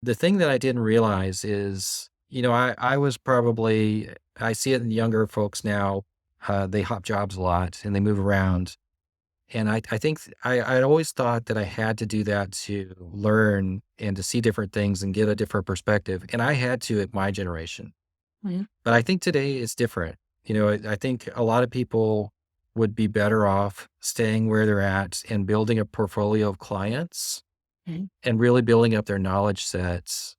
The thing that I didn't realize is, I was probably, I see it in younger folks now. They hop jobs a lot and they move around. And I think I always thought that I had to do that to learn and to see different things and get a different perspective. And I had to at my generation. Mhm. But I think today is different. I think a lot of people would be better off staying where they're at and building a portfolio of clients Mhm. and really building up their knowledge sets.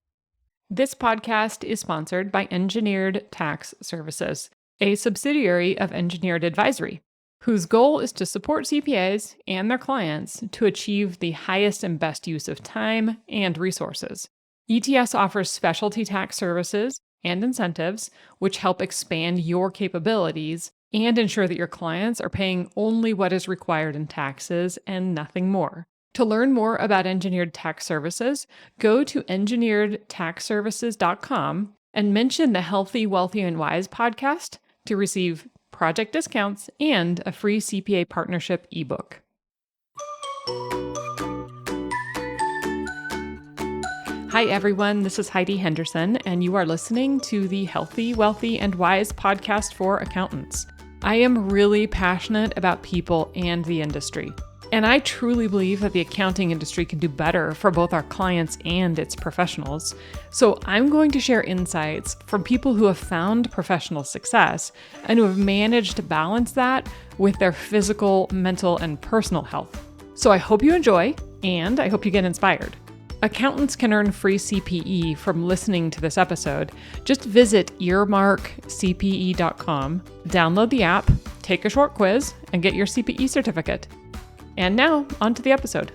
This podcast is sponsored by Engineered Tax Services, a subsidiary of Engineered Advisory, whose goal is to support CPAs and their clients to achieve the highest and best use of time and resources. ETS offers specialty tax services and incentives, which help expand your capabilities and ensure that your clients are paying only what is required in taxes and nothing more. To learn more about Engineered Tax Services, go to engineeredtaxservices.com and mention the Healthy, Wealthy, and Wise podcast to receive project discounts and a free CPA partnership ebook. Hi, everyone. This is Heidi Henderson, and you are listening to the Healthy, Wealthy, and Wise podcast for accountants. I am really passionate about people and the industry. And I truly believe that the accounting industry can do better for both our clients and its professionals. So I'm going to share insights from people who have found professional success and who have managed to balance that with their physical, mental, and personal health. So I hope you enjoy, and I hope you get inspired. Accountants can earn free CPE from listening to this episode. Just visit earmarkcpe.com, download the app, take a short quiz, and get your CPE certificate. And now, on to the episode.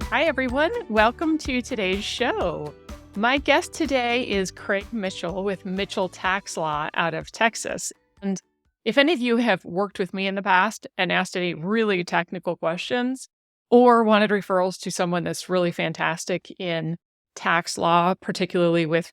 Hi, everyone. Welcome to today's show. My guest today is Kreig Mitchell with Mitchell Tax Law out of Texas. And if any of you have worked with me in the past and asked any really technical questions or wanted referrals to someone that's really fantastic in tax law, particularly with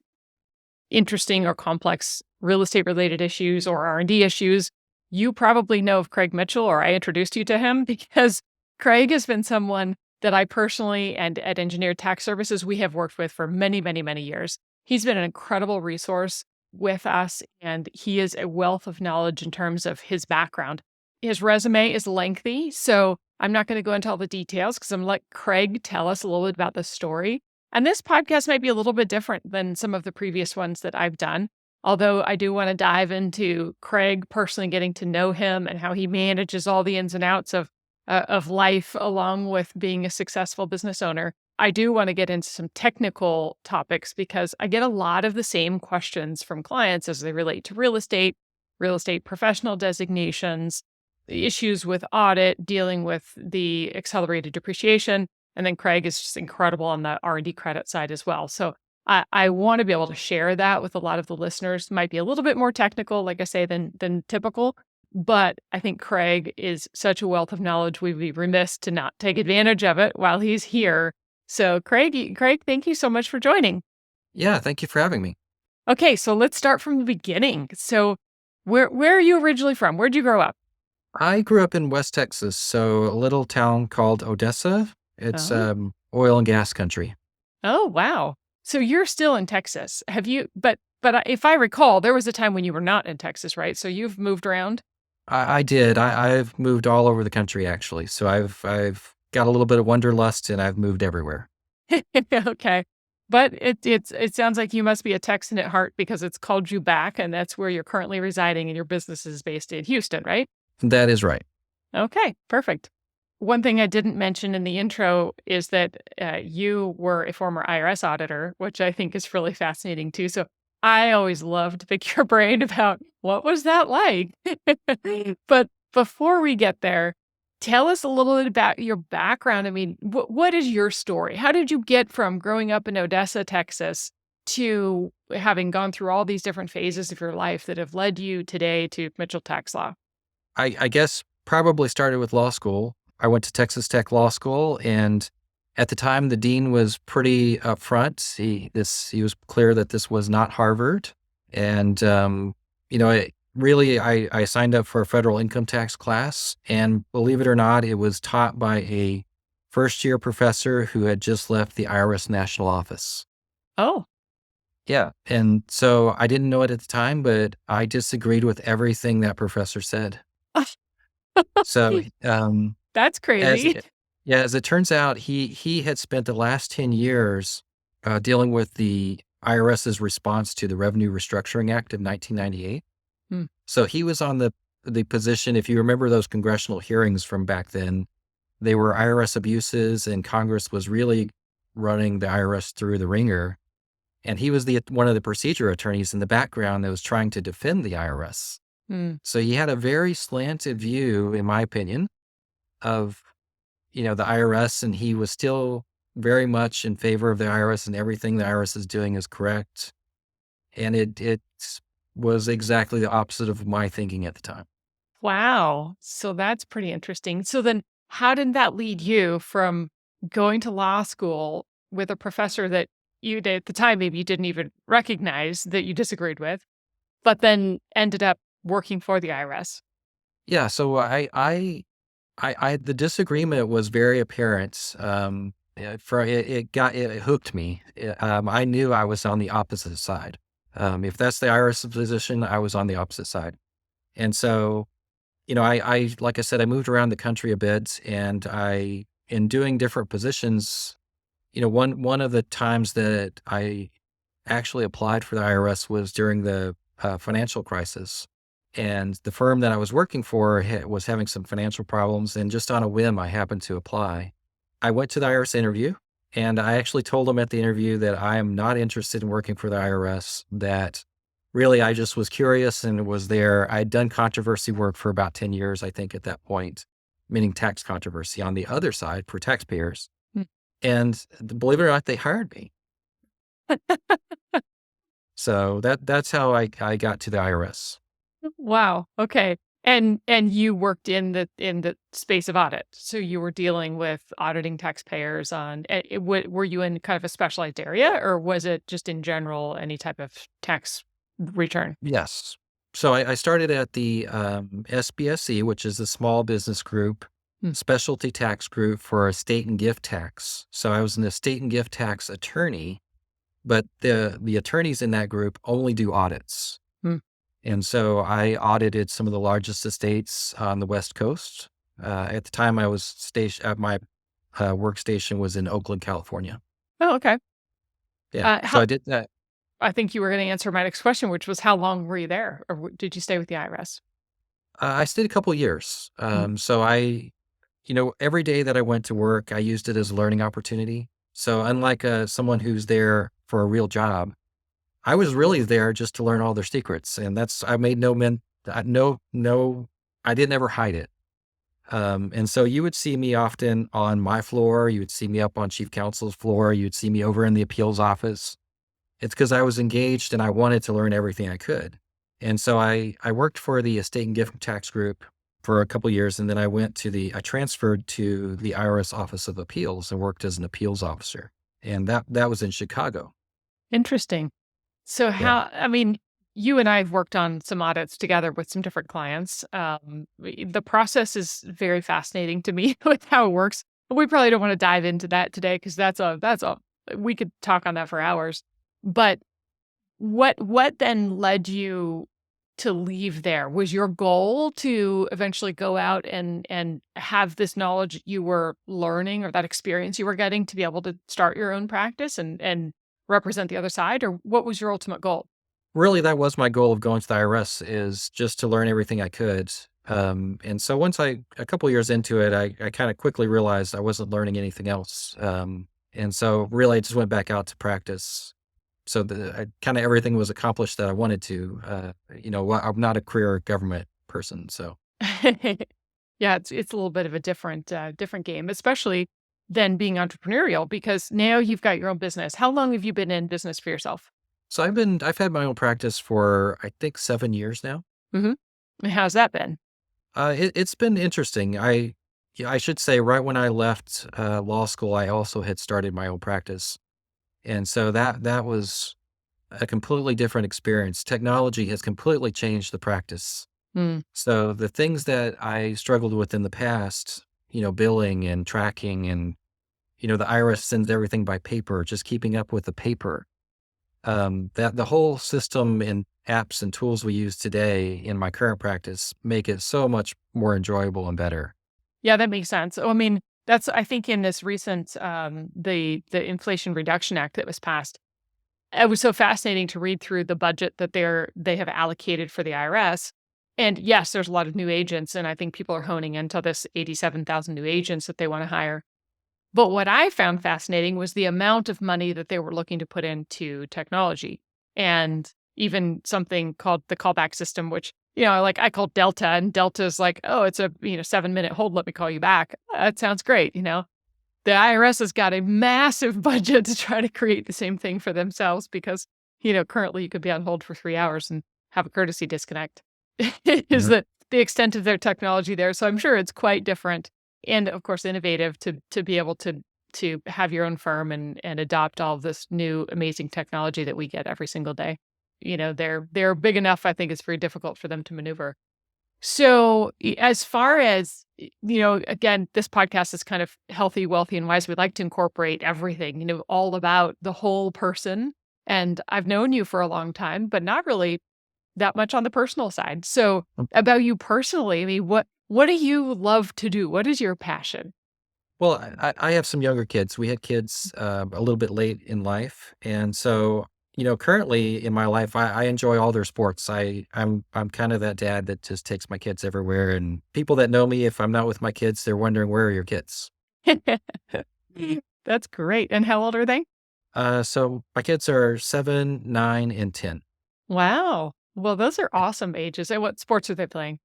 interesting or complex real estate related issues or R&D issues, you probably know of Kreig Mitchell, or I introduced you to him, because Kreig has been someone that I personally and at Engineered Tax Services, we have worked with for many, many, many years. He's been an incredible resource with us, and he is a wealth of knowledge in terms of his background. His resume is lengthy, so I'm not going to go into all the details because I'm going to let Kreig tell us a little bit about the story. And this podcast might be a little bit different than some of the previous ones that I've done. Although I do want to dive into Kreig, personally getting to know him and how he manages all the ins and outs of life along with being a successful business owner. I do want to get into some technical topics because I get a lot of the same questions from clients as they relate to real estate professional designations, the issues with audit, dealing with the accelerated depreciation. And then Kreig is just incredible on the R&D credit side as well. So I want to be able to share that with a lot of the listeners. Might be a little bit more technical, like I say, than typical. But I think Kreig is such a wealth of knowledge. We'd be remiss to not take advantage of it while he's here. So Kreig, thank you so much for joining. Yeah, thank you for having me. Okay, so let's start from the beginning. So where are you originally from? Where'd you grow up? I grew up in West Texas, so a little town called Odessa. It's Oh. oil and gas country. Oh, wow. So you're still in Texas. Have you, but if I recall, there was a time when you were not in Texas, right? So you've moved around? I did. I've moved all over the country actually. So I've got a little bit of wanderlust and I've moved everywhere. Okay. But it sounds like you must be a Texan at heart because it's called you back, and that's where you're currently residing and your business is based in Houston, right? That is right. Okay, perfect. One thing I didn't mention in the intro is that you were a former IRS auditor, which I think is really fascinating too. So I always loved to pick your brain about what was that like. But before we get there, tell us a little bit about your background. I mean, what is your story? How did you get from growing up in Odessa, Texas, to having gone through all these different phases of your life that have led you today to Mitchell Tax Law? I guess probably started with law school. I went to Texas Tech Law School, and at the time, the dean was pretty upfront. He was clear that this was not Harvard, and I signed up for a federal income tax class, and believe it or not, it was taught by a first year professor who had just left the IRS national office. Oh. Yeah. And so I didn't know it at the time, but I disagreed with everything that professor said. So, That's as crazy. yeah, as it turns out, he had spent the last 10 years dealing with the IRS's response to the Revenue Restructuring Act of 1998. Hmm. So he was on the position. If you remember those congressional hearings from back then, they were IRS abuses, and Congress was really running the IRS through the ringer. And he was one of the procedure attorneys in the background that was trying to defend the IRS. Hmm. So he had a very slanted view, in my opinion, of the IRS, and he was still very much in favor of the IRS, and everything the IRS is doing is correct. And it was exactly the opposite of my thinking at the time. Wow. So that's pretty interesting. So then how did that lead you from going to law school with a professor that you did at the time maybe you didn't even recognize that you disagreed with, but then ended up working for the IRS? Yeah, so the disagreement was very apparent. It hooked me. I knew I was on the opposite side. If that's the IRS position, I was on the opposite side. And so, like I said, I moved around the country a bit, and in doing different positions, one of the times that I actually applied for the IRS was during the financial crisis. And the firm that I was working for was having some financial problems. And just on a whim, I happened to apply. I went to the IRS interview, and I actually told them at the interview that I am not interested in working for the IRS, that really I just was curious and was there. I had done controversy work for about 10 years, I think, at that point, meaning tax controversy on the other side for taxpayers. Hmm. And believe it or not, they hired me. So that's how I got to the IRS. Wow. Okay. And you worked in the space of audit. So you were dealing with auditing taxpayers on were you in kind of a specialized area, or was it just in general any type of tax return? Yes. So I started at the SBSE, which is the Small Business Group Hmm. Specialty Tax Group for estate and gift tax. So I was an estate and gift tax attorney, but the attorneys in that group only do audits. Hmm. And so I audited some of the largest estates on the West Coast. At the time, I was stationed at my workstation was in Oakland, California. Oh, okay. Yeah, so How I did that. I think you were going to answer my next question, which was how long were you there, or did you stay with the IRS? I stayed a couple years. Hmm. So every day that I went to work, I used it as a learning opportunity. So unlike someone who's there for a real job, I was really there just to learn all their secrets, and I made no, I didn't ever hide it. And so you would see me often on my floor. You would see me up on chief counsel's floor. You'd see me over in the appeals office. It's because I was engaged and I wanted to learn everything I could. And so I worked for the estate and gift tax group for a couple years, and then I transferred to the IRS Office of Appeals and worked as an appeals officer. And that was in Chicago. Interesting. So Yeah. I mean, you and I have worked on some audits together with some different clients. The process is very fascinating to me with how it works. We probably don't want to dive into that today because we could talk on that for hours. But what then led you to leave there? Was your goal to eventually go out and have this knowledge you were learning or that experience you were getting to be able to start your own practice and represent the other side? Or what was your ultimate goal? Really, that was my goal of going to the IRS, is just to learn everything I could. And so a couple years into it, I kind of quickly realized I wasn't learning anything else. And so really I just went back out to practice. So kind of everything was accomplished that I wanted to. I'm not a career government person. So Yeah, it's a little bit of a different game, especially than being entrepreneurial because now you've got your own business. How long have you been in business for yourself? I've had my own practice for, I think, 7 years now. Hmm. How's that been? It's been interesting. Yeah, I should say right when I left law school, I also had started my own practice. And so that was a completely different experience. Technology has completely changed the practice. Mm, So the things that I struggled with in the past, billing and tracking and the IRS sends everything by paper, just keeping up with the paper. That the whole system and apps and tools we use today in my current practice make it so much more enjoyable and better. Yeah, that makes sense. Oh, I mean, that's I think in this recent the Inflation Reduction Act that was passed, it was so fascinating to read through the budget that they have allocated for the IRS. And yes, there's a lot of new agents, and I think people are honing into this 87,000 new agents that they want to hire. But what I found fascinating was the amount of money that they were looking to put into technology and even something called the callback system, which, like I call Delta, and Delta's like, oh, it's a 7-minute hold, let me call you back. That sounds great. The IRS has got a massive budget to try to create the same thing for themselves because, currently you could be on hold for 3 hours and have a courtesy disconnect is Mhm. the extent of their technology there. So I'm sure it's quite different and of course innovative to be able to have your own firm and adopt all of this new amazing technology that we get every single day. They're big enough, I think it's very difficult for them to maneuver. So, as far as, again, this podcast is kind of healthy, wealthy, and wise. We like to incorporate everything, all about the whole person. And I've known you for a long time, but not really that much on the personal side. So, about you personally, I mean, what do you love to do? What is your passion? Well, I have some younger kids. We had kids a little bit late in life, and so currently in my life, I enjoy all their sports. I'm kind of that dad that just takes my kids everywhere, and people that know me, if I'm not with my kids, they're wondering where are your kids. That's great. And how old are they? So my kids are 7, 9, and 10. Wow. Well, those are awesome ages. And what sports are they playing?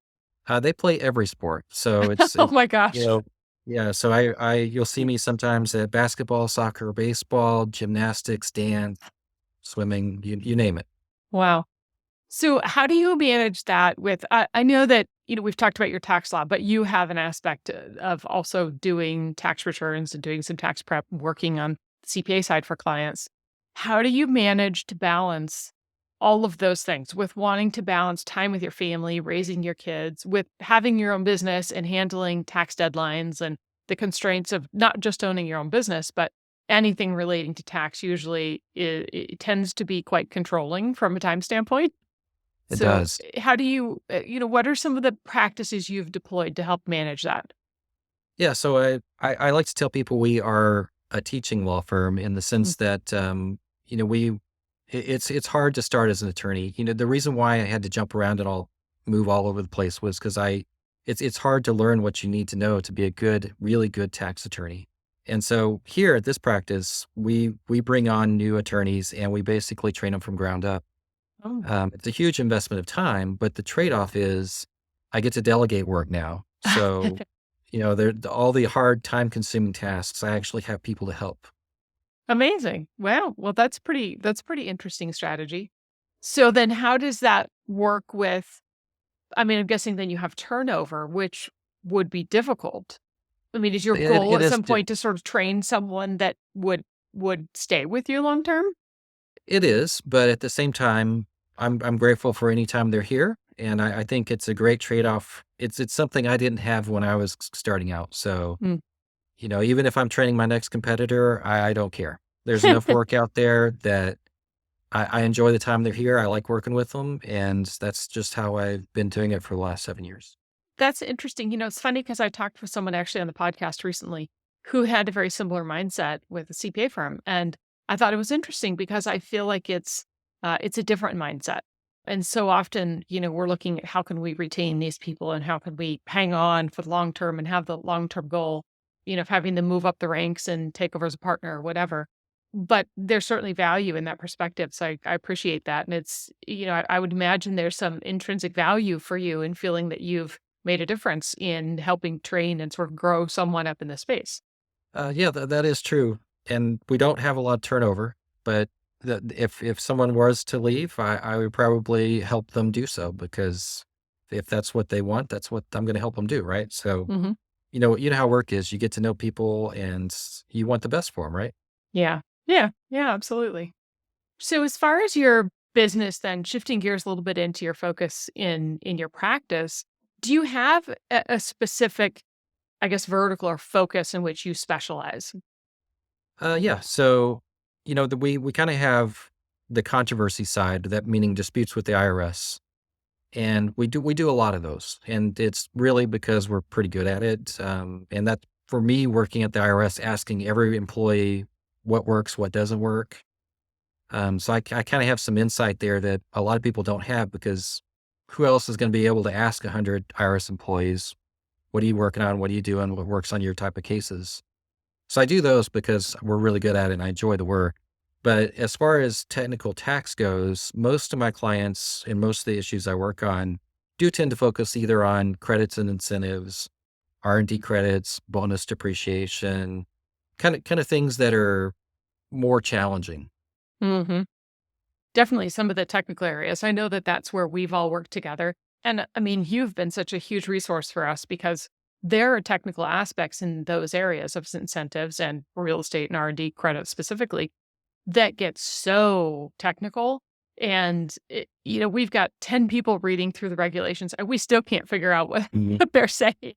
They play every sport, so Oh my you gosh. know, yeah. So you'll see me sometimes at basketball, soccer, baseball, gymnastics, dance, swimming, you name it. Wow. So how do you manage that with I know that, we've talked about your tax law, but you have an aspect of also doing tax returns and doing some tax prep, working on the CPA side for clients. How do you manage to balance all of those things with wanting to balance time with your family, raising your kids, with having your own business and handling tax deadlines and the constraints of not just owning your own business, but anything relating to tax usually it tends to be quite controlling from a time standpoint. It So, does. how do you, what are some of the practices you've deployed to help manage that? Yeah, so I like to tell people we are a teaching law firm in the Mm. sense that it's hard to start as an attorney. The reason why I had to jump around and all move all over the place was because it's hard to learn what you need to know to be a good, really good tax attorney. And so here at this practice, we bring on new attorneys and we basically train them from ground up. Oh. It's a huge investment of time, but the trade-off is I get to delegate work now. So, all the hard time-consuming tasks, I actually have people to help. Amazing. Wow. Well, that's pretty interesting strategy. So then how does that work with I mean, I'm guessing then you have turnover, which would be difficult. I mean, is your It goal it at is some point to sort of train someone that would stay with you long term? it is, but at the same time, I'm grateful for any time they're here, and I think it's a great trade-off. It's something I didn't have when I was starting out. So, Mm. even if I'm training my next competitor, I don't care. There's enough work out there that I enjoy the time they're here. I like working with them, and that's just how I've been doing it for the last 7 years. That's interesting. It's funny because I talked with someone actually on the podcast recently who had a very similar mindset with a CPA firm, and I thought it was interesting because I feel like it's a different mindset. And so often, we're looking at how can we retain these people and how can we hang on for the long term and have the long term goal, of having them move up the ranks and take over as a partner or whatever. But there's certainly value in that perspective. So I appreciate that. And it's, I would imagine there's some intrinsic value for you in feeling that you've made a difference in helping train and sort of grow someone up in the space. Yeah, that is true, and we don't have a lot of turnover, but if someone was to leave, I would probably help them do so because if that's what they want, that's what I'm gonna help them do, right? So, Hmm. how work is, you get to know people and you want the best for them, right? Yeah. Yeah. Yeah, absolutely. So as far as your business then shifting gears a little bit into your focus in your practice, do you have a specific, I guess, vertical or focus in which you specialize? Yeah. So, we kind of have the controversy side, that meaning disputes with the IRS, and we do a lot of those, and it's really because we're pretty good at it. And that for me, working at the IRS, asking every employee what works, what doesn't work. So I kind of have some insight there that a lot of people don't have because who else is going to be able to ask 100 IRS employees, what are you working on? What are you doing? What works on your type of cases? So I do those because we're really good at it and I enjoy the work. But as far as technical tax goes, most of my clients and most of the issues I work on do tend to focus either on credits and incentives, R&D credits, bonus depreciation, kind of things that are more challenging. Hmm. Definitely some of the technical areas. I know that that's where we've all worked together. And I mean, you've been such a huge resource for us because there are technical aspects in those areas of incentives and real estate and R&D credit specifically that get so technical. And, we've got 10 people reading through the regulations and we still can't figure out what, Mhm. what they're saying.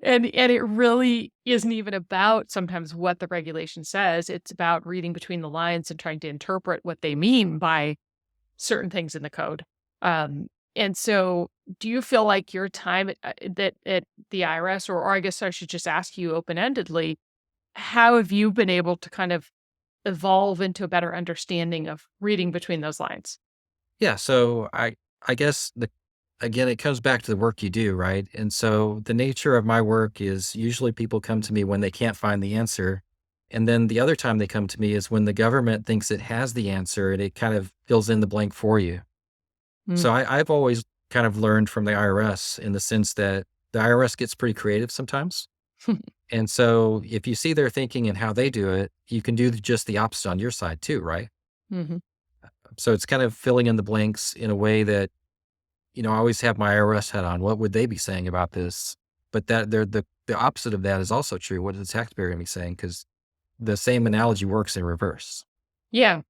And it really isn't even about sometimes what the regulation says. It's about reading between the lines and trying to interpret what they mean by certain things in the code. And so do you feel like your time at the IRS, or I guess I should just ask you open-endedly, how have you been able to kind of evolve into a better understanding of reading between those lines? Yeah, so I guess again it comes back to the work you do, right? And so the nature of my work is usually people come to me when they can't find the answer. And then the other time they come to me is when the government thinks it has the answer and it kind of fills in the blank for you. Mm. So I've always kind of learned from the IRS in the sense that the IRS gets pretty creative sometimes. And so if you see their thinking and how they do it, you can do just the opposite on your side too, right? Mhm. So it's kind of filling in the blanks in a way that, I always have my IRS hat on. What would they be saying about this? But that they're the opposite of that is also true. What is the taxpayer gonna be saying? Because the same analogy works in reverse. Yeah.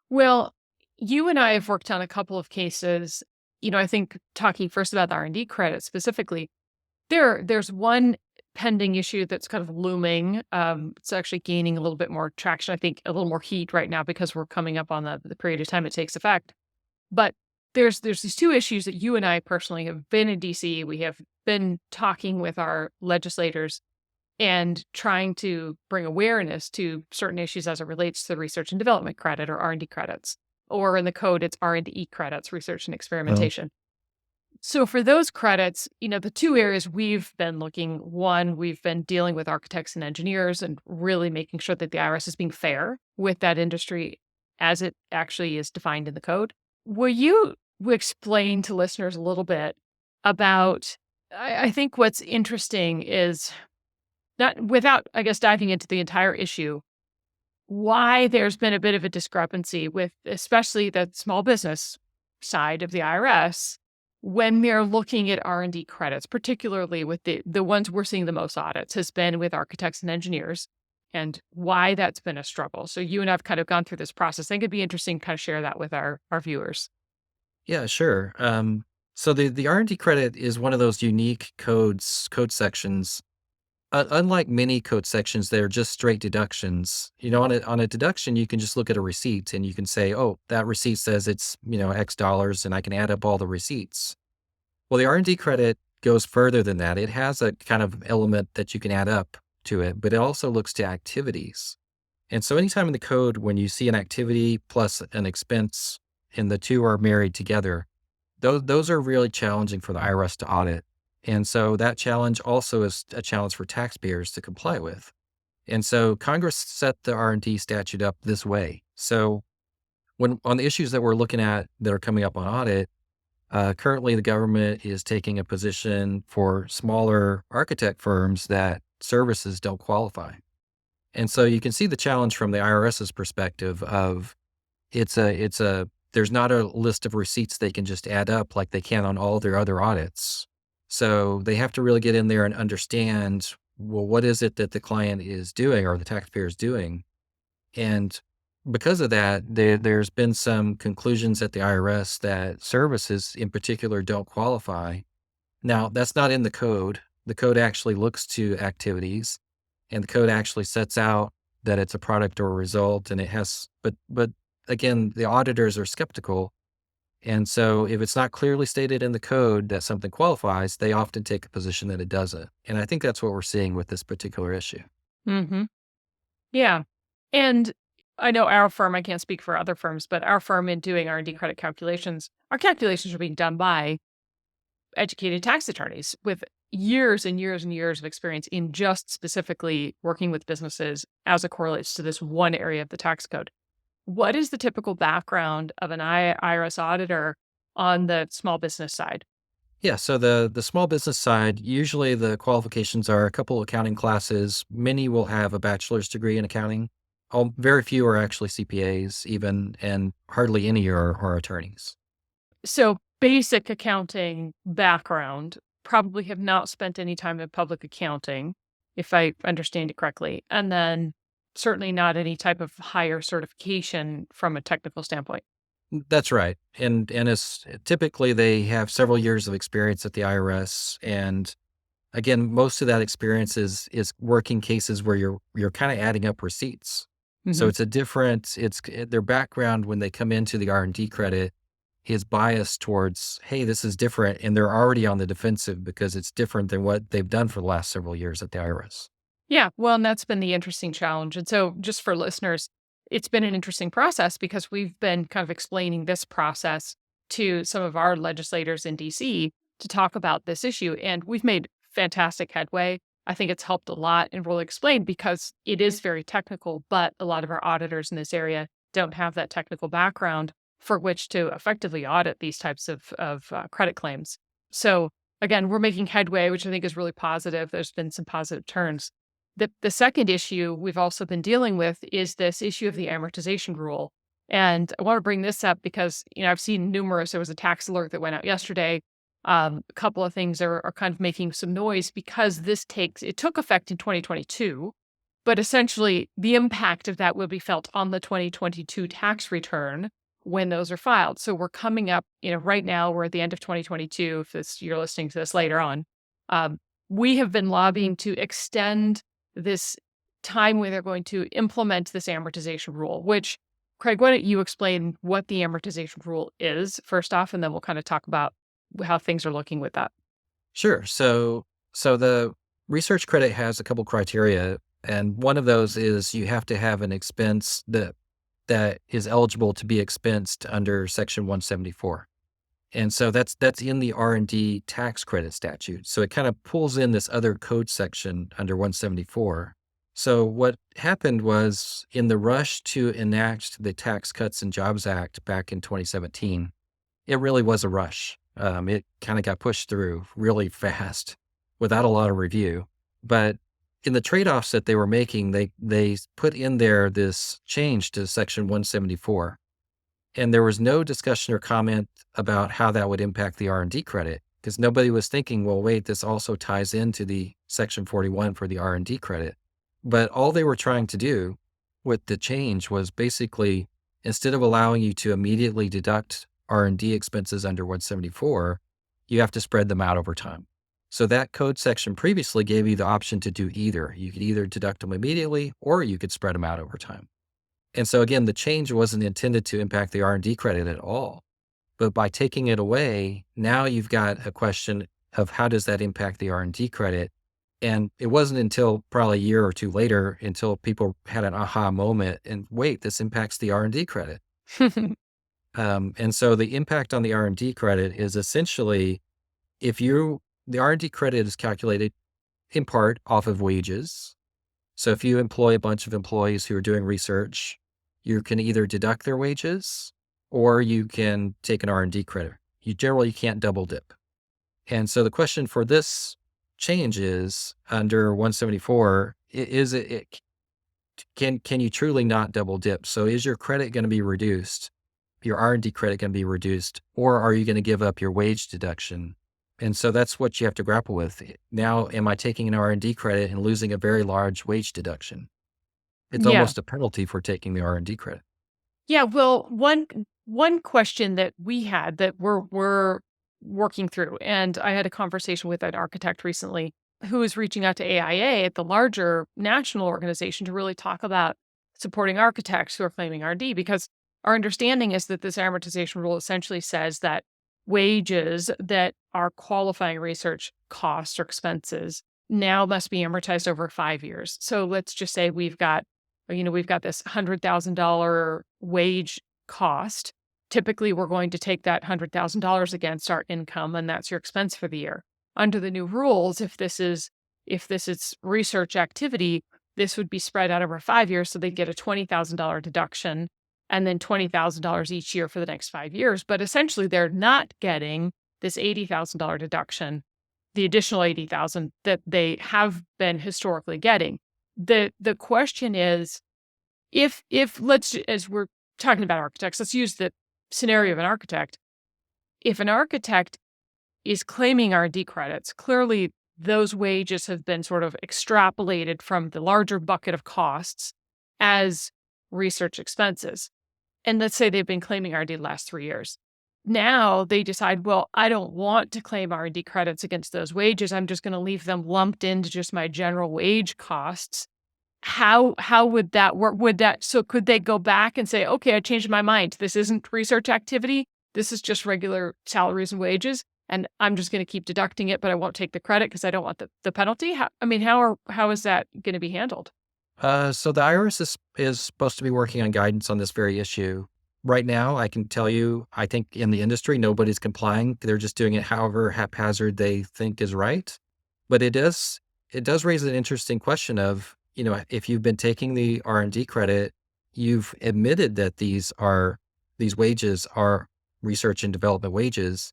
Well, you and I have worked on a couple of cases. I think talking first about the R&D credit specifically, there's one pending issue that's kind of looming. It's actually gaining a little bit more traction, I think a little more heat right now because we're coming up on the period of time it takes effect. But there's these two issues that you and I personally have been in DC. We have been talking with our legislators and trying to bring awareness to certain issues as it relates to the research and development credit or R&D credits. Or in the code, it's R&D credits, research and Oh, experimentation. So for those credits, the two areas we've been looking, one, we've been dealing with architects and engineers and really making sure that the IRS is being fair with that industry as it actually is defined in the code. Will you explain to listeners a little bit about, I think what's interesting is not without, I guess, diving into the entire issue, why there's been a bit of a discrepancy with especially the small business side of the IRS when they're looking at R&D credits, particularly with the ones we're seeing the most audits has been with architects and engineers, and why that's been a struggle. So you and I've kind of gone through this process. I think it'd be interesting to kind of share that with our viewers. yeah, sure. So the R&D credit is one of those unique code sections. Unlike many code sections, they're just straight deductions. On a deduction, you can just look at a receipt and you can say, "Oh, that receipt says it's X dollars," and I can add up all the receipts. Well, the R&D credit goes further than that. It has a kind of element that you can add up to it, but it also looks to activities. And so anytime in the code when you see an activity plus an expense and the two are married together, those are really challenging for the IRS to audit. And so that challenge also is a challenge for taxpayers to comply with. And so Congress set the R&D statute up this way. So when on the issues that we're looking at that are coming up on audit, currently the government is taking a position for smaller architect firms that services don't qualify. And so you can see the challenge from the IRS's perspective of it's a there's not a list of receipts they can just add up like they can on all their other audits. So they have to really get in there and understand, well, what is it that the client is doing or the taxpayer is doing? And because of that, there's been some conclusions at the IRS that services in particular don't qualify. Now, that's not in the code. The code actually looks to activities and the code actually sets out that it's a product or a result, and it has. But again, the auditors are skeptical, and so if it's not clearly stated in the code that something qualifies, they often take a position that it doesn't. And I think that's what we're seeing with this particular issue. Hmm. Yeah. And I know our firm, I can't speak for other firms, but our firm in doing R&D credit calculations, our calculations are being done by educated tax attorneys with years and years and years of experience in just specifically working with businesses as it correlates to this one area of the tax code. What is the typical background of an IRS auditor on the small business side? Yeah, so the small business side, usually the qualifications are a couple accounting classes. Many will have a bachelor's degree in accounting. Very few are actually CPAs, even, and hardly any are attorneys. So, basic accounting background, probably have not spent any time in public accounting, if I understand it correctly. And then certainly not any type of higher certification from a technical standpoint. That's right. And as typically they have several years of experience at the IRS. And again, most of that experience is working cases where you're kind of adding up receipts. So Hmm. it's a different, it's their background when they come into the R&D credit is biased towards, hey, this is different. And they're already on the defensive because it's different than what they've done for the last several years at the IRS. Yeah, well, and that's been the interesting challenge. And so, just for listeners, it's been an interesting process because we've been kind of explaining this process to some of our legislators in DC to talk about this issue. And we've made fantastic headway. I think it's helped a lot and really explained because it is very technical, but a lot of our auditors in this area don't have that technical background for which to effectively audit these types of credit claims. So, again, we're making headway, which I think is really positive. There's been some positive turns. The second issue we've also been dealing with is this issue of the amortization rule. And I want to bring this up because, I've seen numerous, there was a tax alert that went out yesterday. A couple of things are kind of making some noise because it took effect in 2022, but essentially the impact of that will be felt on the 2022 tax return when those are filed. So we're coming up, right now we're at the end of 2022. If you're listening to this later on, um, we have been lobbying to extend this time where they're going to implement this amortization rule, which, Kreig, why don't you explain what the amortization rule is first off, and then we'll kind of talk about how things are looking with that. Sure. So the research credit has a couple criteria, and one of those is you have to have an expense that is eligible to be expensed under Section 174. And so that's in the R&D tax credit statute. So it kind of pulls in this other code section under 174. So what happened was in the rush to enact the Tax Cuts and Jobs Act back in 2017, it really was a rush. It kind of got pushed through really fast without a lot of review. But in the trade-offs that they were making, they put in there this change to Section 174. And there was no discussion or comment about how that would impact the R&D credit because nobody was thinking, well, wait, this also ties into the Section 41 for the R&D credit. But all they were trying to do with the change was basically, instead of allowing you to immediately deduct R&D expenses under 174, you have to spread them out over time. So that code section previously gave you the option to do either. You could either deduct them immediately or you could spread them out over time. And so again, the change wasn't intended to impact the R&D credit at all. But by taking it away, now you've got a question of how does that impact the R&D credit? And it wasn't until probably a year or two later until people had an aha moment and wait, this impacts the R&D credit. And so the impact on the R&D credit is essentially the R&D credit is calculated in part off of wages. So if you employ a bunch of employees who are doing research, you can either deduct their wages or you can take an R&D credit. You generally can't double dip. And so the question for this change is under 174, can you truly not double dip? So is your credit going to be reduced? Your R&D credit going to be reduced, or are you going to give up your wage deduction? And so that's what you have to grapple with. Now, am I taking an R&D credit and losing a very large wage deduction? It's Yeah. almost a penalty for taking the R&D credit. Yeah, well, one question that we had that we're working through, and I had a conversation with an architect recently, who is reaching out to AIA at the larger national organization to really talk about supporting architects who are claiming R&D, because our understanding is that this amortization rule essentially says that wages that are qualifying research costs or expenses now must be amortized over 5 years. So let's just say we've got this $100,000 wage cost. Typically, we're going to take that $100,000 against our income, and that's your expense for the year. Under the new rules, if this is research activity, this would be spread out over 5 years, so they'd get a $20,000 deduction and then $20,000 each year for the next 5 years. But essentially, they're not getting this $80,000 deduction, the additional $80,000 that they have been historically getting. The question is, if let's, as we're talking about architects, let's use the scenario of an architect. If an architect is claiming R&D credits, clearly those wages have been sort of extrapolated from the larger bucket of costs as research expenses. And let's say they've been claiming R&D the last 3 years. Now they decide, well, I don't want to claim R&D credits against those wages. I'm just going to leave them lumped into just my general wage costs. How would that work? So could they go back and say, okay, I changed my mind. This isn't research activity. This is just regular salaries and wages. And I'm just going to keep deducting it, but I won't take the credit because I don't want the penalty. How is that going to be handled? So the IRS is supposed to be working on guidance on this very issue. Right now, I can tell you, I think in the industry, nobody's complying. They're just doing it however haphazard they think is right. But it does raise an interesting question of, if you've been taking the R&D credit, you've admitted that these wages are research and development wages.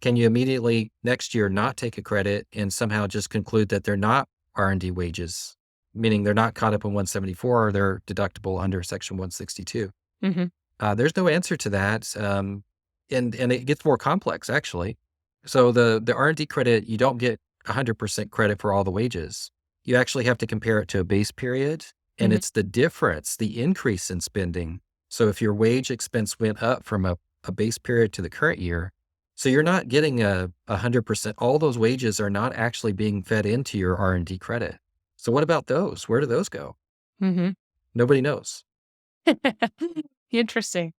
Can you immediately next year not take a credit and somehow just conclude that they're not R&D wages, meaning they're not caught up in 174 or they're deductible under Section 162? Mm-hmm. There's no answer to that, and it gets more complex, actually. So the R&D credit, you don't get 100% credit for all the wages. You actually have to compare it to a base period, and it's the difference, the increase in spending. So if your wage expense went up from a base period to the current year, so you're not getting 100%. All those wages are not actually being fed into your R&D credit. So what about those? Where do those go? Mm-hmm. Nobody knows. Interesting.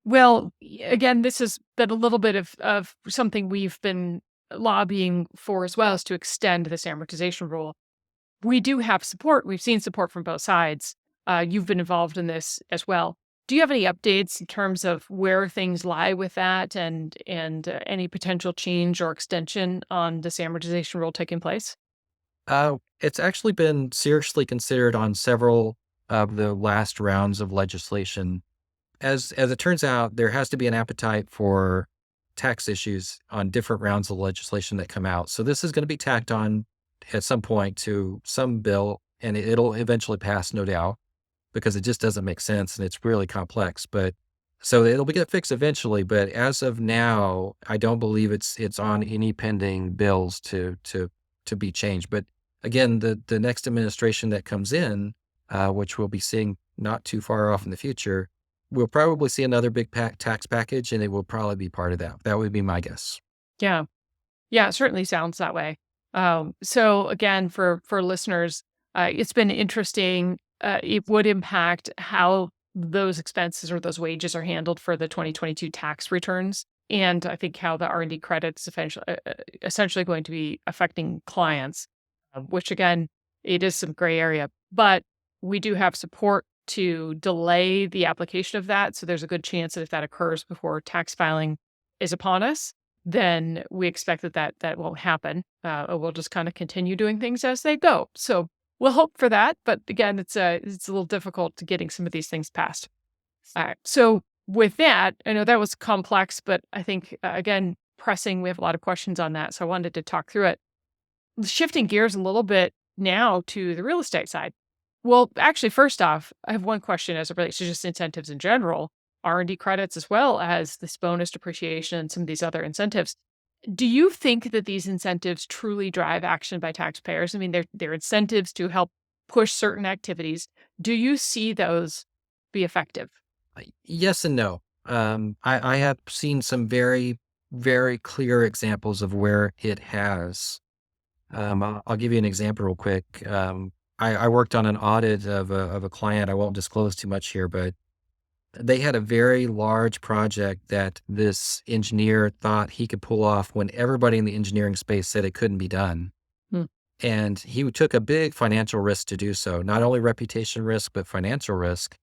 Well, again, this has been a little bit of something we've been lobbying for as well, is to extend this amortization rule. We do have support. We've seen support from both sides. You've been involved in this as well. Do you have any updates in terms of where things lie with that and any potential change or extension on this amortization rule taking place? It's actually been seriously considered on several of the last rounds of legislation. As it turns out, there has to be an appetite for tax issues on different rounds of legislation that come out. So this is going to be tacked on at some point to some bill, and it'll eventually pass, no doubt, because it just doesn't make sense and it's really complex. But so it'll get fixed eventually. But as of now, I don't believe it's on any pending bills to be changed. But again, the next administration that comes in, which we'll be seeing not too far off in the future, we'll probably see another big tax package, and it will probably be part of that. That would be my guess. Yeah. Yeah, it certainly sounds that way. So again, for listeners, it's been interesting. It would impact how those expenses or those wages are handled for the 2022 tax returns. And I think how the R&D credits essentially going to be affecting clients, which again, it is some gray area. But we do have support to delay the application of that. So there's a good chance that if that occurs before tax filing is upon us, then we expect that won't happen. We'll just kind of continue doing things as they go. So we'll hope for that. But again, it's a little difficult to getting some of these things passed. All right. So with that, I know that was complex, but I think, again, pressing, we have a lot of questions on that. So I wanted to talk through it. Shifting gears a little bit now to the real estate side. Well, actually, first off, I have one question as it relates to just incentives in general, R&D credits, as well as this bonus depreciation and some of these other incentives. Do you think that these incentives truly drive action by taxpayers? I mean, they're incentives to help push certain activities. Do you see those be effective? Yes and no. I have seen some very, very clear examples of where it has. I'll give you an example real quick. I worked on an audit of a client. I won't disclose too much here, but they had a very large project that this engineer thought he could pull off when everybody in the engineering space said it couldn't be done. Hmm. And he took a big financial risk to do so, not only reputation risk, but financial risk.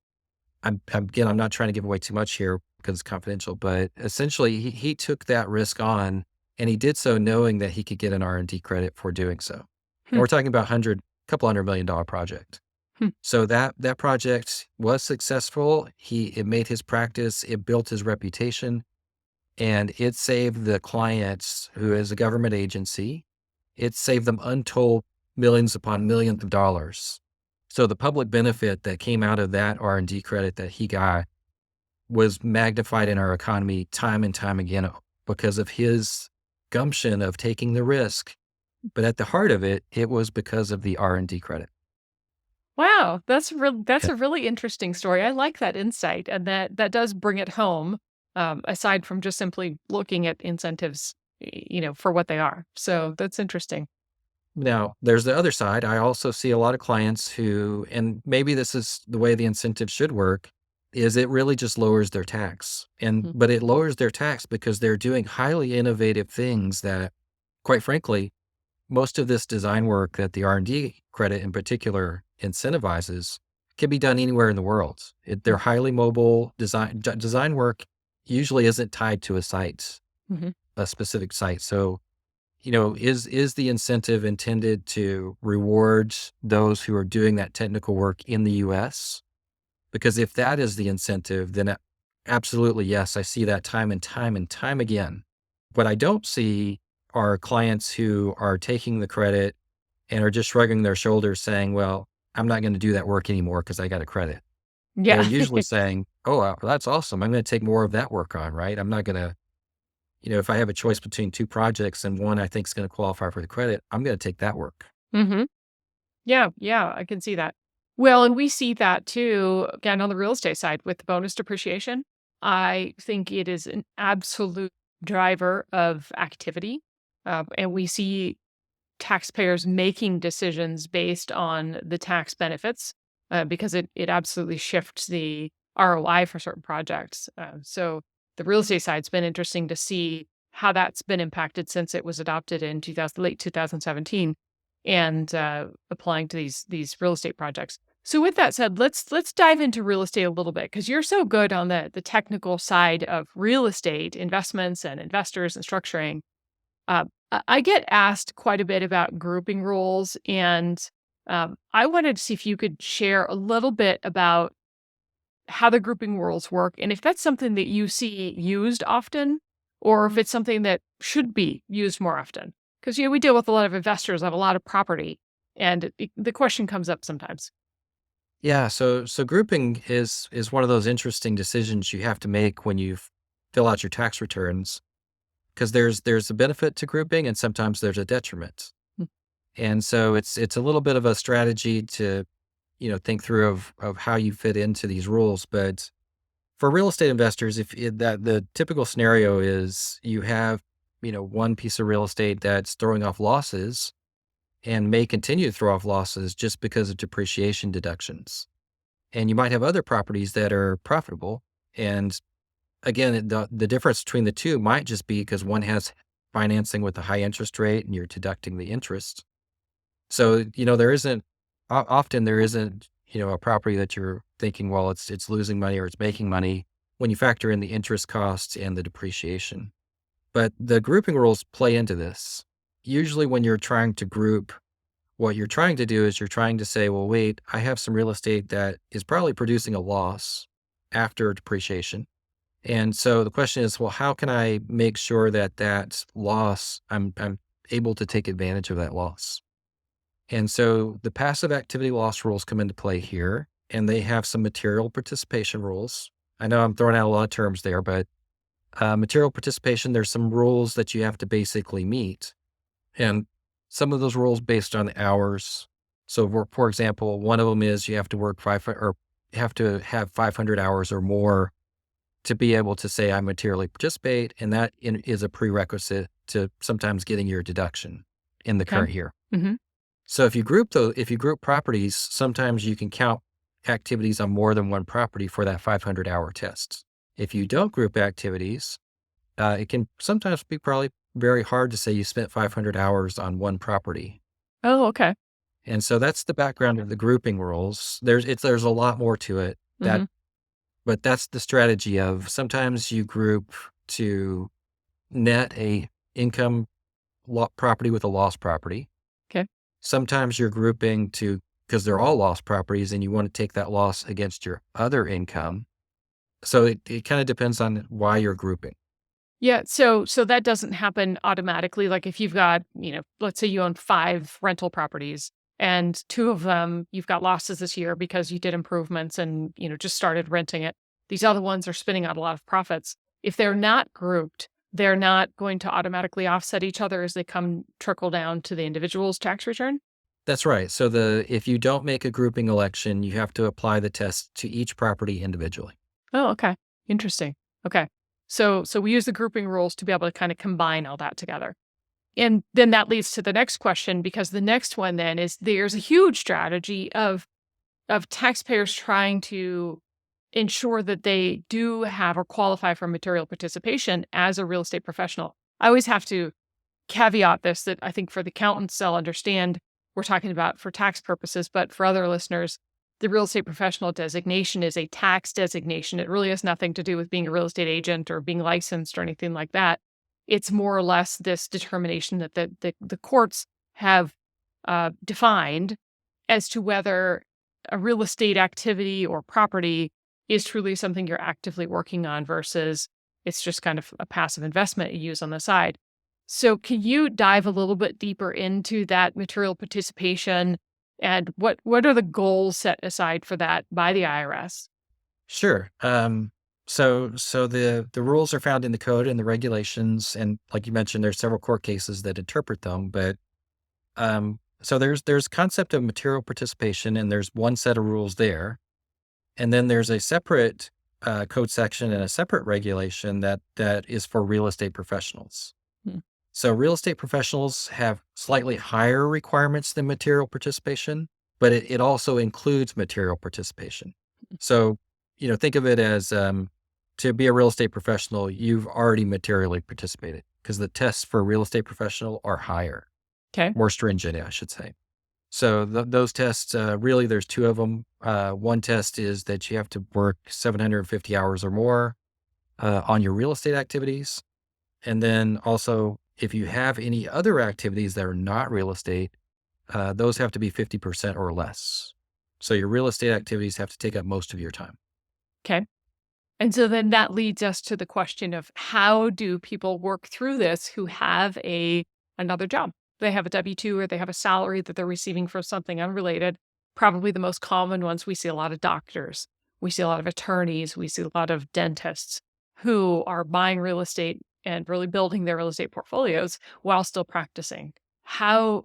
Again, I'm not trying to give away too much here because it's confidential, but essentially he took that risk on and he did so knowing that he could get an R&D credit for doing so. And Hmm. we're talking about couple $100 million project. Hmm. So that project was successful. It made his practice, it built his reputation, and it saved the clients, who is a government agency, it saved them untold millions upon millions of dollars. So the public benefit that came out of that R&D credit that he got was magnified in our economy time and time again because of his gumption of taking the risk. But at the heart of it, it was because of the R&D credit. Wow, that's Yeah. a really interesting story. I like that insight, and that does bring it home, aside from just simply looking at incentives, for what they are. So that's interesting. Now, there's the other side. I also see a lot of clients who, and maybe this is the way the incentive should work, is it really just lowers their tax. Hmm. But it lowers their tax because they're doing highly innovative things that, quite frankly, most of this design work that the R&D credit in particular incentivizes can be done anywhere in the world. They're highly mobile design work usually isn't tied to Hmm. a specific site. So, is the incentive intended to reward those who are doing that technical work in the US? Because if that is the incentive, then absolutely yes, I see that time and time and time again. What I don't see are clients who are taking the credit and are just shrugging their shoulders saying, well, I'm not going to do that work anymore because I got a credit. They're Yeah. usually saying, oh, that's awesome. I'm going to take more of that work on, right? I'm not going to, if I have a choice between two projects and one I think is going to qualify for the credit, I'm going to take that work. Hmm. Yeah, yeah, I can see that. Well, and we see that too, again, on the real estate side with the bonus depreciation. I think it is an absolute driver of activity. And we see taxpayers making decisions based on the tax benefits because it absolutely shifts the ROI for certain projects. So the real estate side's been interesting to see how that's been impacted since it was adopted in late 2017 and applying to these real estate projects. So with that said, let's dive into real estate a little bit because you're so good on the technical side of real estate investments and investors and structuring. I get asked quite a bit about grouping rules, and I wanted to see if you could share a little bit about how the grouping rules work, and if that's something that you see used often, or if it's something that should be used more often. Because we deal with a lot of investors, have a lot of property, and the question comes up sometimes. Yeah, so grouping is one of those interesting decisions you have to make when you fill out your tax returns because there's a benefit to grouping and sometimes there's a detriment. Mm. And so it's a little bit of a strategy to, think through of how you fit into these rules. But for real estate investors, that the typical scenario is you have, one piece of real estate that's throwing off losses and may continue to throw off losses just because of depreciation deductions. And you might have other properties that are profitable. And again, the difference between the two might just be because one has financing with a high interest rate and you're deducting the interest. So, there isn't often there isn't, a property that you're thinking, well, it's losing money or it's making money when you factor in the interest costs and the depreciation. But the grouping rules play into this. Usually when you're trying to group, what you're trying to do is you're trying to say, well, wait, I have some real estate that is probably producing a loss after depreciation. And so the question is, well, how can I make sure that loss, I'm able to take advantage of that loss? And so the passive activity loss rules come into play here, and they have some material participation rules. I know I'm throwing out a lot of terms there, but material participation, there's some rules that you have to basically meet. And some of those rules based on hours. So for example, one of them is you have to work or you have to have 500 hours or more to be able to say I materially participate. And that is a prerequisite to sometimes getting your deduction. in the Okay. current year. Mm-hmm. So if you group properties, sometimes you can count activities on more than one property for that 500-hour test. If you don't group activities, it can sometimes be probably very hard to say you spent 500 hours on one property. Oh, okay. And so that's the background of the grouping rules. There's a lot more to it Mm-hmm. but that's the strategy of sometimes you group to net a income property with a lost property. Okay. Sometimes you're grouping because they're all lost properties and you want to take that loss against your other income. So it kind of depends on why you're grouping. Yeah. So that doesn't happen automatically. Like if you've got, let's say you own 5 rental properties and 2 of them you've got losses this year because you did improvements and, just started renting it. These other ones are spinning out a lot of profits. If they're not grouped, they're not going to automatically offset each other as they trickle down to the individual's tax return. That's right. So if you don't make a grouping election, you have to apply the test to each property individually. Oh, okay. Interesting. Okay. So we use the grouping rules to be able to kind of combine all that together. And then that leads to the next question, because the next one then is there's a huge strategy of taxpayers trying to ensure that they do have or qualify for material participation as a real estate professional. I always have to caveat this that I think for the accountants, they'll understand we're talking about for tax purposes, but for other listeners, the real estate professional designation is a tax designation. It really has nothing to do with being a real estate agent or being licensed or anything like that. It's more or less this determination that the courts have defined as to whether a real estate activity or property is truly something you're actively working on versus it's just kind of a passive investment you use on the side. So can you dive a little bit deeper into that material participation and what are the goals set aside for that by the IRS? Sure. So the rules are found in the code and the regulations, and like you mentioned, there's several court cases that interpret them. But so there's concept of material participation, and there's one set of rules there, and then there's a separate code section and a separate regulation that is for real estate professionals. Hmm. So real estate professionals have slightly higher requirements than material participation, but it also includes material participation. So, think of it as to be a real estate professional, you've already materially participated because the tests for a real estate professional are higher, Okay. more stringent, I should say. So those tests, really, there's 2 of them. One test is that you have to work 750 hours or more on your real estate activities. And then also, if you have any other activities that are not real estate, those have to be 50% or less. So your real estate activities have to take up most of your time. Okay. And so then that leads us to the question of how do people work through this who have another job? They have a W-2 or they have a salary that they're receiving for something unrelated. Probably the most common ones, we see a lot of doctors, we see a lot of attorneys, we see a lot of dentists who are buying real estate and really building their real estate portfolios while still practicing. How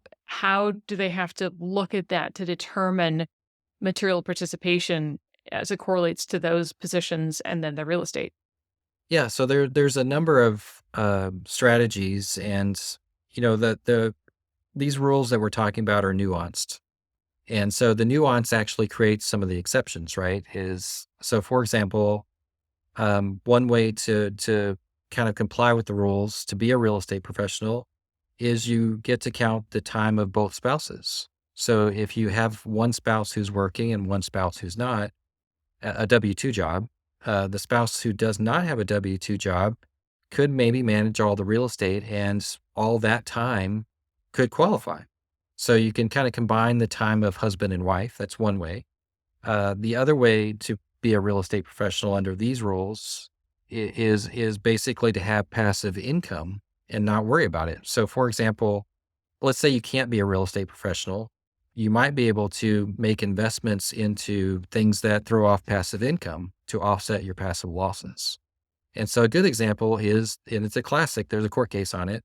do they have to look at that to determine material participation as it correlates to those positions and then the real estate? Yeah, so there's a number of strategies, and these rules that we're talking about are nuanced, and so the nuance actually creates some of the exceptions, right? For example, one way to kind of comply with the rules to be a real estate professional is you get to count the time of both spouses. So if you have one spouse who's working and one spouse who's not, a W-2 job, the spouse who does not have a W-2 job could maybe manage all the real estate and all that time could qualify. So you can kind of combine the time of husband and wife. That's one way. The other way to be a real estate professional under these rules is basically to have passive income and not worry about it. So for example, let's say you can't be a real estate professional. You might be able to make investments into things that throw off passive income to offset your passive losses. And so a good example is, and it's a classic, there's a court case on it,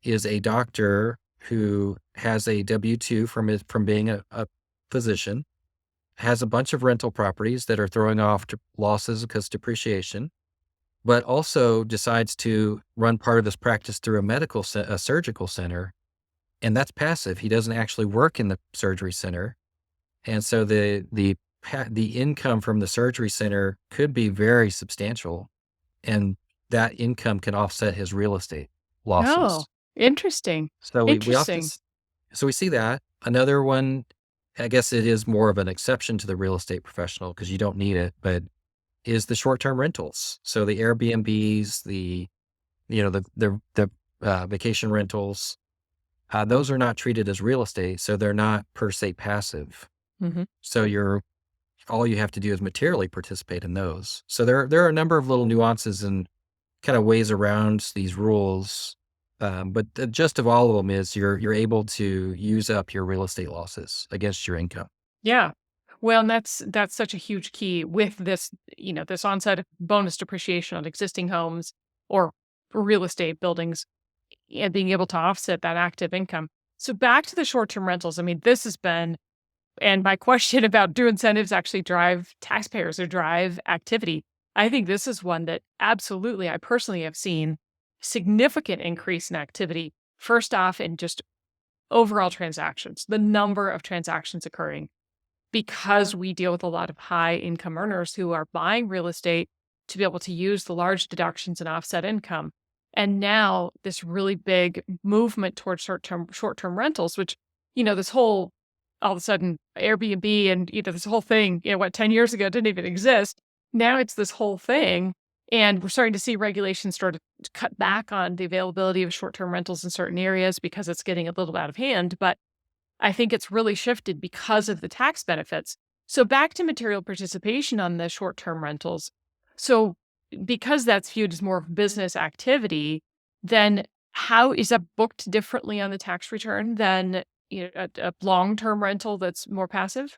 is a doctor who has a W-2 from being a physician, has a bunch of rental properties that are throwing off losses because depreciation, but also decides to run part of this practice through a surgical center and that's passive. He doesn't actually work in the surgery center. And so the income from the surgery center could be very substantial, and that income can offset his real estate Oh, losses. interesting. So we often Interesting. so we see that. Another one, I guess it is more of an exception to the real estate professional because you don't need it, but is the short-term rentals. So the Airbnbs, the vacation rentals, those are not treated as real estate, so they're not per se passive. Mhm. So all you have to do is materially participate in those. So there are a number of little nuances and kind of ways around these rules. But the gist of all of them is you're able to use up your real estate losses against your income. Yeah. Well, and that's such a huge key with this, this onset bonus depreciation on existing homes or real estate buildings and being able to offset that active income. So back to the short-term rentals. I mean, this has been, and my question about do incentives actually drive taxpayers or drive activity? I think this is one that absolutely I personally have seen significant increase in activity. First off, in just overall transactions, the number of transactions occurring because we deal with a lot of high income earners who are buying real estate to be able to use the large deductions and offset income. And now this really big movement towards short-term rentals, which, this whole all of a sudden Airbnb and this whole thing, 10 years ago didn't even exist. Now it's this whole thing. And we're starting to see regulations start to cut back on the availability of short-term rentals in certain areas because it's getting a little out of hand. But I think it's really shifted because of the tax benefits. So back to material participation on the short-term rentals. So because that's viewed as more of a business activity, then how is that booked differently on the tax return than a long-term rental that's more passive?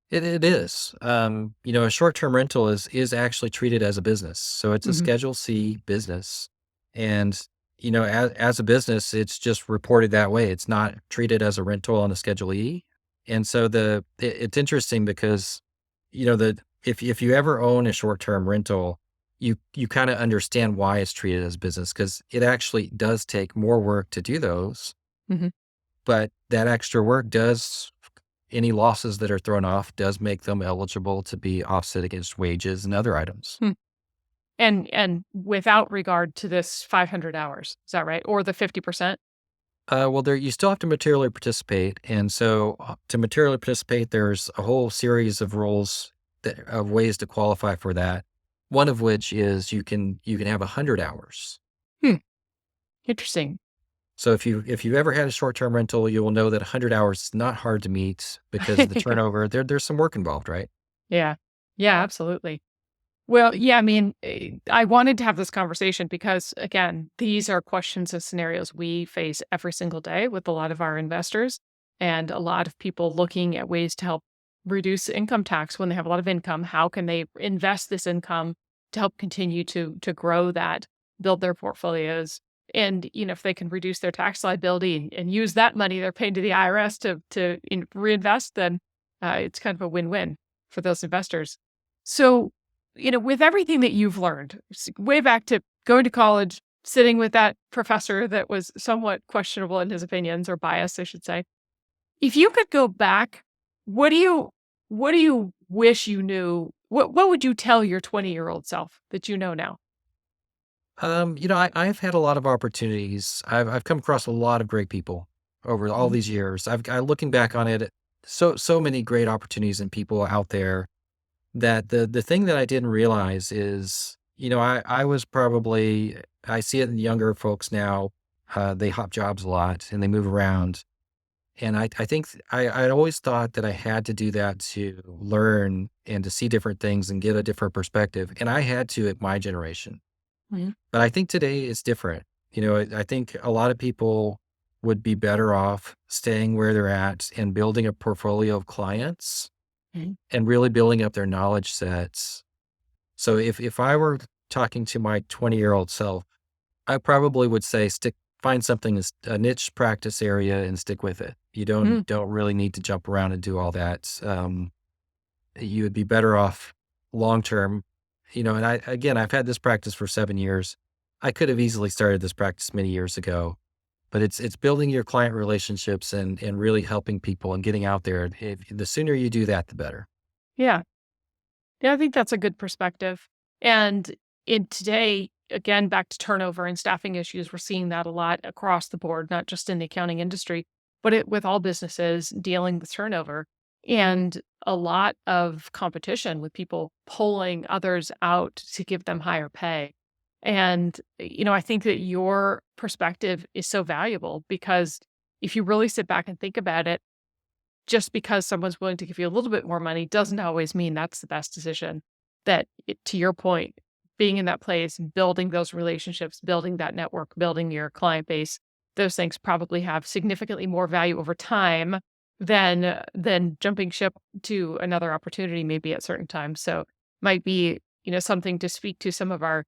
It is. A short-term rental is actually treated as a business. So it's a Hmm. Schedule C business. And, as a business, it's just reported that way. It's not treated as a rental on a Schedule E. And so it's interesting because, if you ever own a short-term rental, you kind of understand why it's treated as business because it actually does take more work to do those. Hmm. But that extra work does any losses that are thrown off does make them eligible to be offset against wages and other items. And without regard to this 500 hours, is that right? Or the 50%? Well, there you still have to materially participate, and so to materially participate, there's a whole series of rules of ways to qualify for that. One of which is you can have 100 hours. Hmm. Interesting. So if you've ever had a short term rental, you will know that 100 hours is not hard to meet because the turnover there's some work involved, right? Yeah. Yeah, absolutely. Well, yeah, I mean, I wanted to have this conversation because, again, these are questions and scenarios we face every single day with a lot of our investors and a lot of people looking at ways to help reduce income tax when they have a lot of income. How can they invest this income to help continue to grow that, build their portfolios? And if they can reduce their tax liability and use that money they're paying to the IRS to reinvest, then it's kind of a win-win for those investors. So, with everything that you've learned, way back to going to college, sitting with that professor that was somewhat questionable in his opinions or biased, I should say. If you could go back, what do you what do you wish you knew? What would you tell your 20-year-old self that you know now? I've had a lot of opportunities. I've come across a lot of great people over all Mhm. these years. Looking back on it, so many great opportunities and people out there that the thing that I didn't realize is, I was probably I see it in younger folks now. They hop jobs a lot and they move around. And I think I always thought that I had to do that to learn and to see different things and get a different perspective. And I had to at my generation. Mhm. But I think today is different. I think a lot of people would be better off staying where they're at and building a portfolio of clients Mhm. and really building up their knowledge sets. So if I were talking to my 20-year-old self, I probably would say find something as a niche practice area and stick with it. You Mhm. don't really need to jump around and do all that. You would be better off long term. And I've had this practice for 7 years. I could have easily started this practice many years ago, but it's building your client relationships and really helping people and getting out there. The sooner you do that, the better. Yeah. Yeah, I think that's a good perspective. And in today, again, back to turnover and staffing issues, we're seeing that a lot across the board, not just in the accounting industry, but with all businesses dealing with turnover and a lot of competition with people pulling others out to give them higher pay. And, I think that your perspective is so valuable because if you really sit back and think about it, just because someone's willing to give you a little bit more money doesn't always mean that's the best decision. To your point, being in that place, building those relationships, building that network, building your client base, those things probably have significantly more value over time than jumping ship to another opportunity maybe at certain times. So might be, something to speak to some of our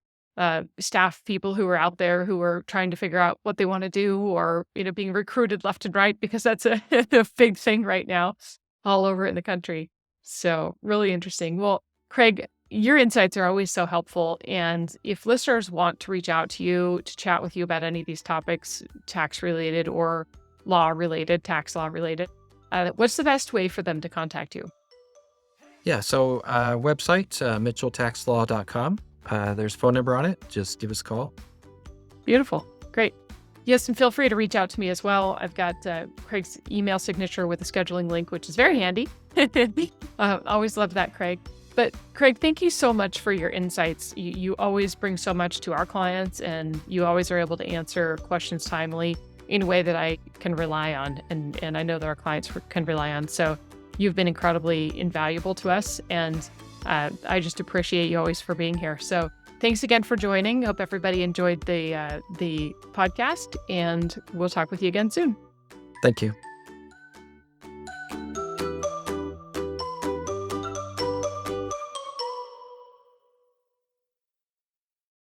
staff people who are out there who are trying to figure out what they want to do or, being recruited left and right because that's a, a big thing right now all over in the country. So really interesting. Well, Kreig, your insights are always so helpful. And if listeners want to reach out to you to chat with you about any of these topics, tax related or law related, tax law related, what's the best way for them to contact you? Yeah. So website, mitchelltaxlaw.com. There's a phone number on it. Just give us a call. Beautiful. Great. Yes, and feel free to reach out to me as well. I've got Kreig's email signature with a scheduling link, which is very handy. Always love that, Kreig. But Kreig, thank you so much for your insights. You always bring so much to our clients, and you always are able to answer questions timely in a way that I can rely on, and I know that our clients can rely on. So you've been incredibly invaluable to us, and I just appreciate you always for being here. So thanks again for joining. Hope everybody enjoyed the podcast, and we'll talk with you again soon. Thank you.